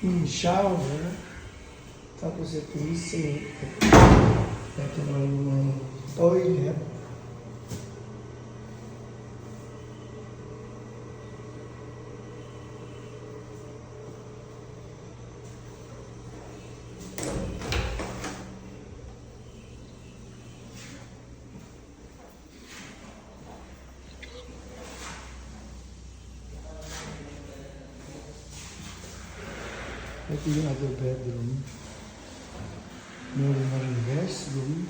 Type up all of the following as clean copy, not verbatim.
yung shower. Tapos ito yung sink. Ito naman yung toilet. Ito yung other bedroom. Meron na rin restroom.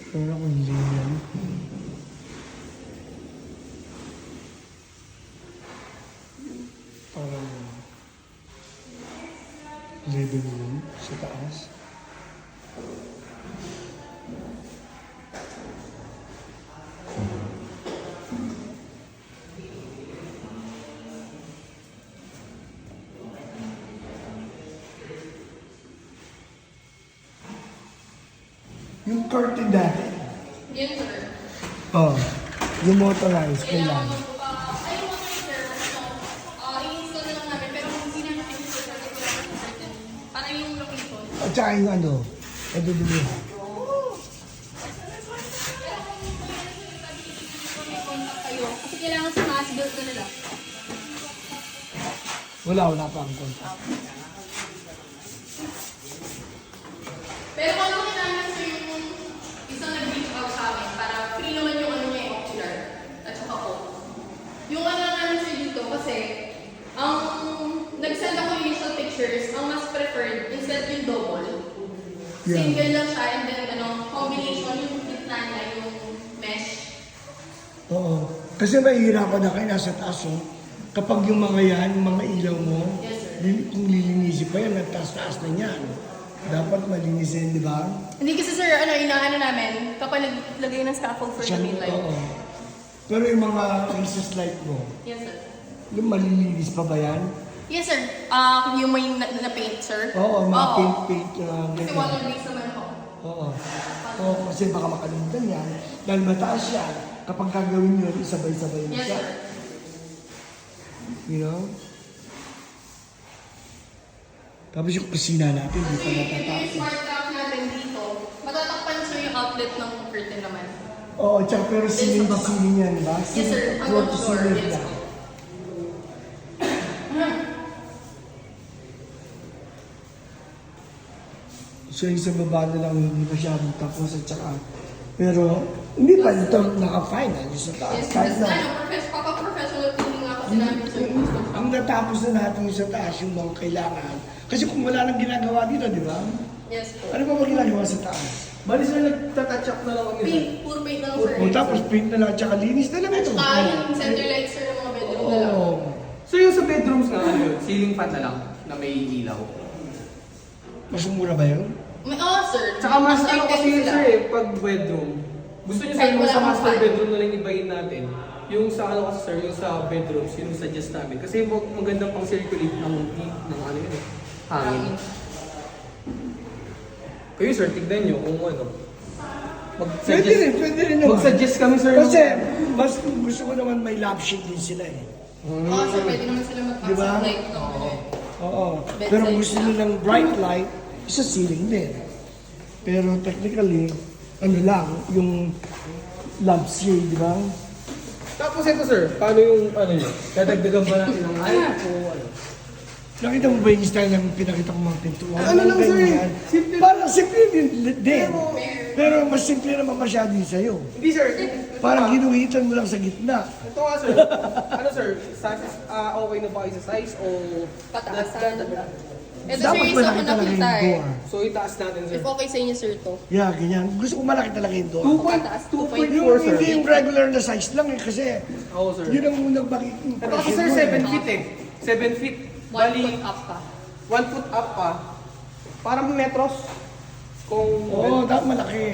Meron akong linen. Parang living room sa taas. Yung curtain dati. Yun, sir. Oh, yung motorized Kailangan kailangan. mo pa, ay, okay, sir. I-install na lang namin, pero hindi namin i-install sir, kasi wala sa curtain. Para yung location. At saka yung ano, ito din yun. Pero kung may contact kayo, kasi kailangan sa mass build na nila. Wala pa ang contact. Pero kung ano namin sir yung isang nag-reach out sa amin para free naman yung ano niya, auxiliar at saka po. Yung ano namin sir dito kasi ang nag-send ako yung initial pictures, ang mas preferred instead yung double. Yeah. Single lang siya and then ano, combination yung gitna niya, yung mesh. Oo. Kasi mahihirapan na kayo nasa taas, oh. Kapag yung mga yan, yung mga ilaw mo, Yes, sir. kung lilinisin pa yan, nagtaas-taas na yan. Dapat malinisin, di ba? Hindi kasi sir, ano, inaano namin, kapag naglagay ng scaffold for the main light. Oo. Pero yung mga recess light mo, Yes sir. yung malilinis pa ba yan? Yes sir, yung may na-paint sir? Oo, mga Oo. paint, Kasi ganyan. water-based naman po. Oo. Oo, kasi baka makalimutan yan. Dahil mataas yan, kapag gagawin yun, isabay-sabay na Yes siya. sir. You know? Tapos yung kusina natin, hindi pa Kasi yung natatapos. smart lock natin dito, matatakpan sir yung outlet ng curtain naman. Oo, tsaka pero ceiling to ceiling yan, di ba? Yes sir, Floor hanggang to floor. ceiling Yes yan. po. So yung sa baba na lang hindi masyadong tapos at saka pero hindi pa ito naka-final yung sa taas. Yes, Kahit kasi na ano, professional cleaning nga kasi namin sir. ang natapos na natin yung sa taas yung mga kailangan. Kasi kung wala nang ginagawa dito, di ba? Yes po. Ano pa ba ginagawa sa taas? Bali sir, nagtatouch up na lang kami. Paint, puro paint lang sir. O tapos paint na lang, tsaka linis na lang ito. Yung center lights sir ng mga bedroom na lang. Oo. So yung sa bedrooms nga, ano yun? Ceiling fan na lang na may ilaw. Mas mura ba yun? May, sir. Tsaka mas Mas ano kasi yun sila. sir eh, pag bedroom. Gusto niyo Kahit sir, yung wala sa kang master fan. bedroom na lang ibahin natin. Yung sa ano kasi sir, yung sa bedrooms, yun yung suggest namin. Kasi maganda pang circulate ng heat, ng ano yun eh, hangin. Kayo sir, tignan nyo kung ano. Pwede rin naman. Mag-suggest kami sir. Kasi mas gusto ko naman may lampshade din sila eh. Oo, sir, pwede naman sila mag-pass Diba? light ng ano. Oo. Bedside Pero gusto siya. nilang bright light, isa ceiling din. Pero technically, ano lang, yung lampshade, di ba? Tapos ito sir, paano yung ano nyo? Dadagdagan ba natin ng light o ano? Nakita mo ba yung style ng pinakita ko mga pintuan? Ano lang, sir, Ganyan. simple. Parang simple din. Pero mas simple naman masyado yung sa'yo. Hindi sir, Parang ginuhitan mo lang sa gitna. ito nga sir, ano sir, okay na ba kayo sa size o Pataasan. Ito sir, Dapat yung isa ko malaki talaga yung nakita eh. door. So itaas natin sir. If okay sa inyo sir to. Yeah, ganyan. Gusto ko malaki talaga yung door. 2.4 Yung sir. hindi yung regular na size lang eh, kasi Oo sir. yun ang unang bakit Ito kasi sir, 7 feet eh. 7 feet. 1 Bali, foot up pa. 1 foot up pa. Parang metros. Kung Oo, dapat malaki.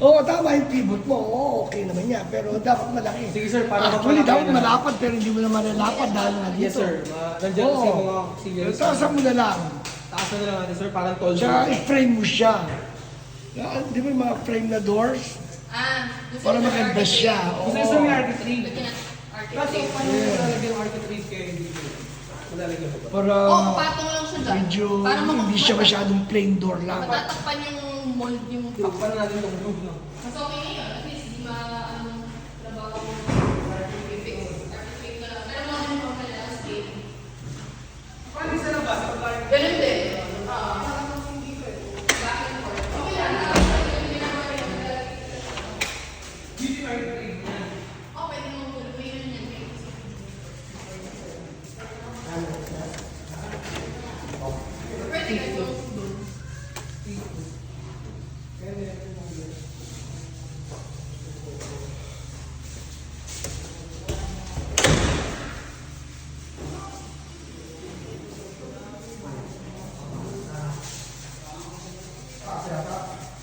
Oo, tama yung pivot mo. Oo, okay naman yan. Pero dapat malaki. Sige sir, para Actually, mapalaki dapat na. malapad pero hindi mo naman nalapad dahil nga dito. Yes sir, nandiyan kasi yung mga Pero auxiliaries. taasan mo na lang. Taasan na lang natin sir, parang tall Tsaka door. i-frame mo siya. Di ba yung mga frame na doors? Gusto Para niyo ng maganda RT3? siya. Gusto Oo. sir may RT3. Lagyan natin RT3. Kaso paano mo lalagyan yung RT3 kaya dito? Malalagyan mo ba? Para Oo, patong lang siya dyan. medyo Para hindi siya masyadong plain door lang. matatakpan yung mold yung Takpan natin itong groove no? Mas okay na yun. At least, di trabaho mo i-fix. Artifact na lang. Pero mga ganun pa lang scale. Paano sa labas? Ganun din. Back and forth. Okay lang. Dito yung RT3.